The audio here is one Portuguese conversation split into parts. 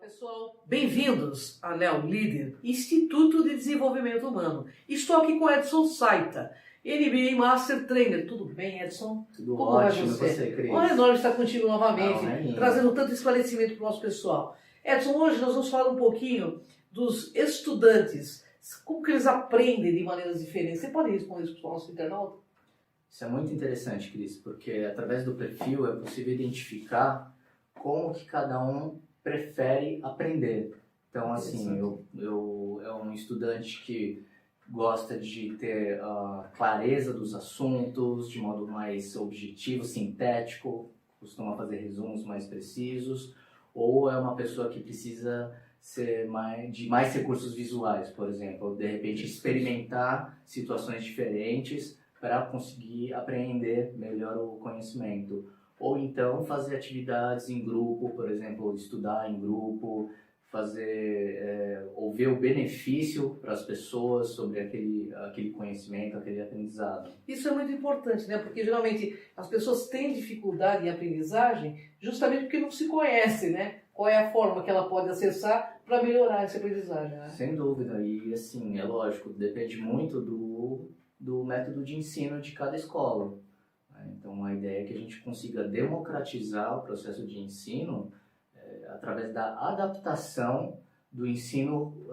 Pessoal, bem-vindos a NeoLíder, Instituto de Desenvolvimento Humano. Estou aqui com Edson Saita, NBA Master Trainer. Tudo bem, Edson? Tudo Como ótimo, vai você? Cris? Olha, é enorme estar contigo novamente, Não, trazendo tanto esclarecimento para o nosso pessoal. Edson, hoje nós vamos falar um pouquinho dos estudantes, como que eles aprendem de maneiras diferentes. Você pode responder isso para o nosso internauta? Isso é muito interessante, Cris, porque através do perfil é possível identificar como que cada um prefere aprender. Então, assim, eu é um estudante que gosta de ter a clareza dos assuntos de modo mais objetivo, sintético, costuma fazer resumos mais precisos, ou é uma pessoa que precisa ser de mais recursos visuais, por exemplo, de repente experimentar situações diferentes para conseguir aprender melhor o conhecimento. Ou então fazer atividades em grupo, por exemplo, estudar em grupo, ou ver o benefício para as pessoas sobre aquele conhecimento, aquele aprendizado. Isso é muito importante, né? Porque geralmente as pessoas têm dificuldade em aprendizagem justamente porque não se conhece, né? Qual é a forma que ela pode acessar para melhorar essa aprendizagem, né? Sem dúvida, e assim, é lógico, depende muito do método de ensino de cada escola. Então, a ideia é que a gente consiga democratizar o processo de ensino através da adaptação do ensino,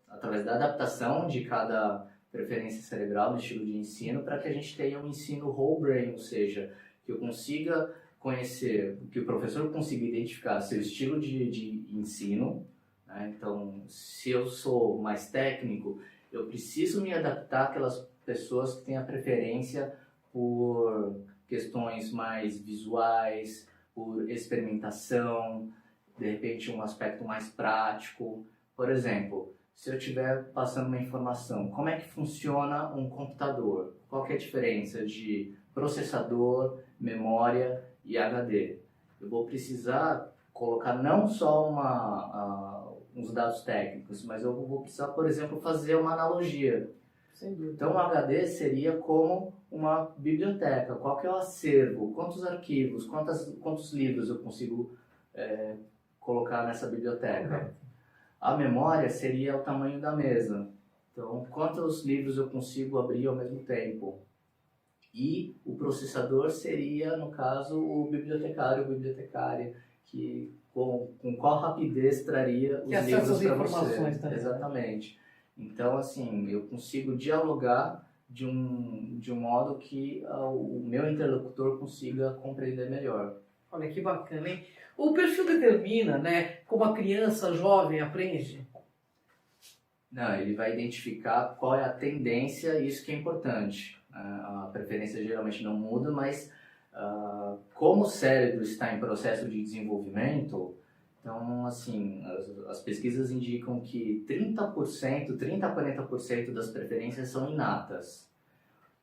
através da adaptação de cada preferência cerebral no estilo de ensino, para que a gente tenha um ensino whole brain, ou seja, que eu consiga conhecer, que o professor consiga identificar seu estilo de ensino, né? Então, se eu sou mais técnico, eu preciso me adaptar àquelas pessoas que têm a preferência por questões mais visuais, por experimentação, de repente um aspecto mais prático. Por exemplo, se eu estiver passando uma informação, como é que funciona um computador? Qual que é a diferença de processador, memória e HD? Eu vou precisar colocar não só uns dados técnicos, mas eu vou precisar, por exemplo, fazer uma analogia. Então, o HD seria como uma biblioteca. Qual que é o acervo? Quantos arquivos? Quantos livros eu consigo colocar nessa biblioteca? A memória seria o tamanho da mesa. Então, quantos livros eu consigo abrir ao mesmo tempo? E o processador seria, no caso, o bibliotecário ou bibliotecária, que com qual rapidez traria os livros para você. Também. Exatamente. Então, assim, eu consigo dialogar de um modo que o meu interlocutor consiga compreender melhor. Olha que bacana, hein? O perfil determina, né, como a criança jovem aprende? Não, ele vai identificar qual é a tendência, e isso que é importante. A preferência geralmente não muda, mas como o cérebro está em processo de desenvolvimento, então, assim, as pesquisas indicam que 30% a 40% das preferências são inatas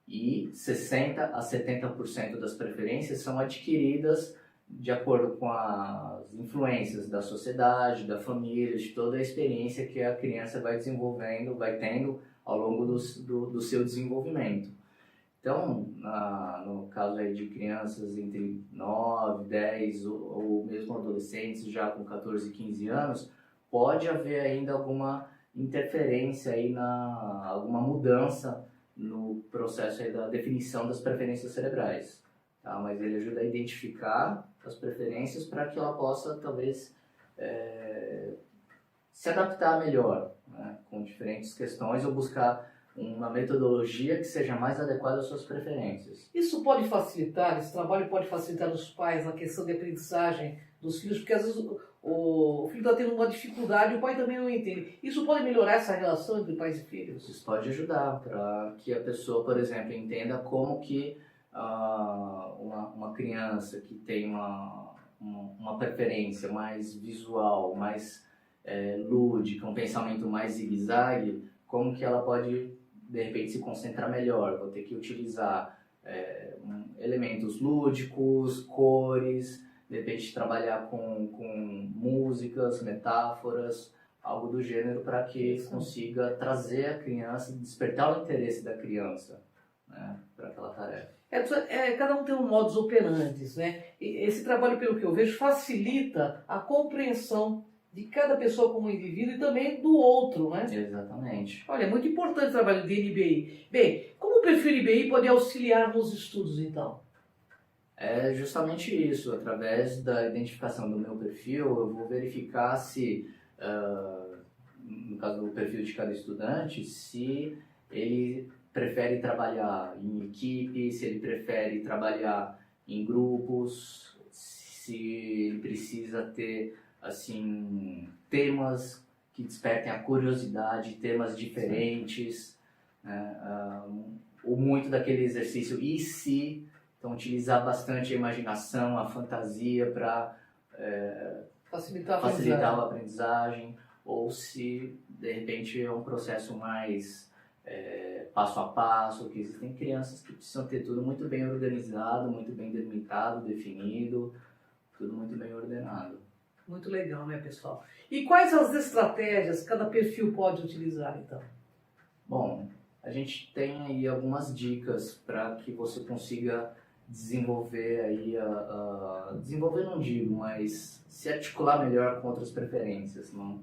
e 60% a 70% das preferências são adquiridas de acordo com as influências da sociedade, da família, de toda a experiência que a criança vai desenvolvendo, vai tendo ao longo do seu desenvolvimento. Então, no caso aí de crianças entre 9, 10 ou mesmo adolescentes já com 14, 15 anos, pode haver ainda alguma interferência aí alguma mudança no processo aí da definição das preferências cerebrais. Tá? Mas ele ajuda a identificar as preferências para que ela possa, talvez, se adaptar melhor, né, com diferentes questões ou buscar uma metodologia que seja mais adequada às suas preferências. Isso pode facilitar, esse trabalho pode facilitar os pais na questão de aprendizagem dos filhos, porque às vezes o filho está tendo uma dificuldade e o pai também não entende. Isso pode melhorar essa relação entre pais e filhos? Isso pode ajudar para que a pessoa, por exemplo, entenda como que uma criança que tem uma preferência mais visual, mais lúdica, um pensamento mais zigue-zague, como que ela pode de repente se concentrar melhor. Vou ter que utilizar elementos lúdicos, cores, de repente trabalhar com músicas, metáforas, algo do gênero, para que consiga trazer a criança, despertar o interesse da criança, né, para aquela tarefa. Cada um tem um modus operandi, né? E esse trabalho, pelo que eu vejo, facilita a compreensão de cada pessoa como indivíduo e também do outro, né? Exatamente. Olha, é muito importante o trabalho de NBI. Bem, como o perfil IBI pode auxiliar nos estudos, então? É justamente isso, através da identificação do meu perfil, eu vou verificar se, no caso do perfil de cada estudante, se ele prefere trabalhar em equipe, se ele prefere trabalhar em grupos, se ele precisa ter, assim, temas que despertem a curiosidade, temas diferentes, né? Ou muito daquele exercício e se. Então, utilizar bastante a imaginação, a fantasia para Facilitar facilitar a aprendizagem, ou se, de repente, é um processo mais passo a passo, que existem crianças que precisam ter tudo muito bem organizado, muito bem delimitado, definido, tudo muito bem ordenado. Muito legal, né, pessoal? E quais as estratégias cada perfil pode utilizar, então? Bom, a gente tem aí algumas dicas para que você consiga desenvolver aí, desenvolver não digo, mas se articular melhor com outras preferências, não?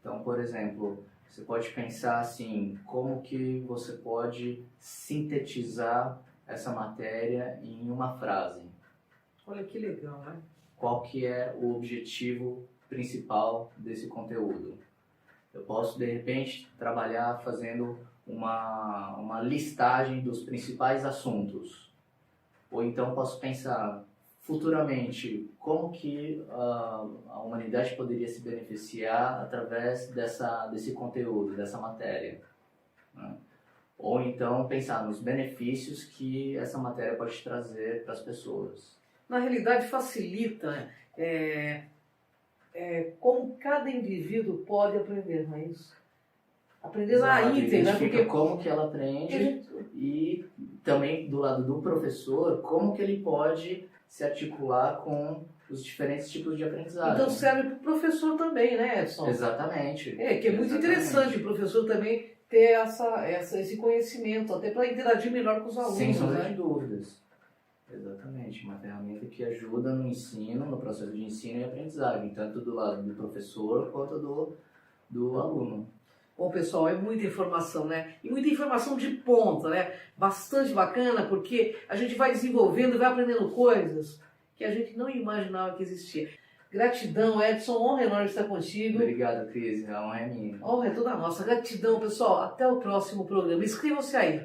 Então, por exemplo, você pode pensar assim, como que você pode sintetizar essa matéria em uma frase? Olha que legal, né? Qual que é o objetivo principal desse conteúdo? Eu posso, de repente, trabalhar fazendo uma listagem dos principais assuntos. Ou então posso pensar futuramente como que a humanidade poderia se beneficiar através desse conteúdo, dessa matéria, né? Ou então pensar nos benefícios que essa matéria pode trazer para as pessoas. Na realidade, facilita como cada indivíduo pode aprender, não é isso? Aprender na íntegra, né? Porque como que ela aprende e também do lado do professor, como que ele pode se articular com os diferentes tipos de aprendizagem. Então serve para o professor também, né, Edson? Exatamente. Que é muito interessante o professor também ter esse conhecimento, até para interagir melhor com os alunos. Sem sombra né? de dúvidas. Exatamente. Uma ferramenta que ajuda no ensino, no processo de ensino e aprendizagem, tanto do lado do professor quanto do aluno. Bom, pessoal, é muita informação, né? E muita informação de ponta, né? Bastante bacana, porque a gente vai desenvolvendo, vai aprendendo coisas que a gente não imaginava que existia. Gratidão, Edson, honra enorme estar contigo. Obrigado, Cris, a honra é minha. Honra é toda nossa. Gratidão, pessoal. Até o próximo programa. Inscrevam-se aí.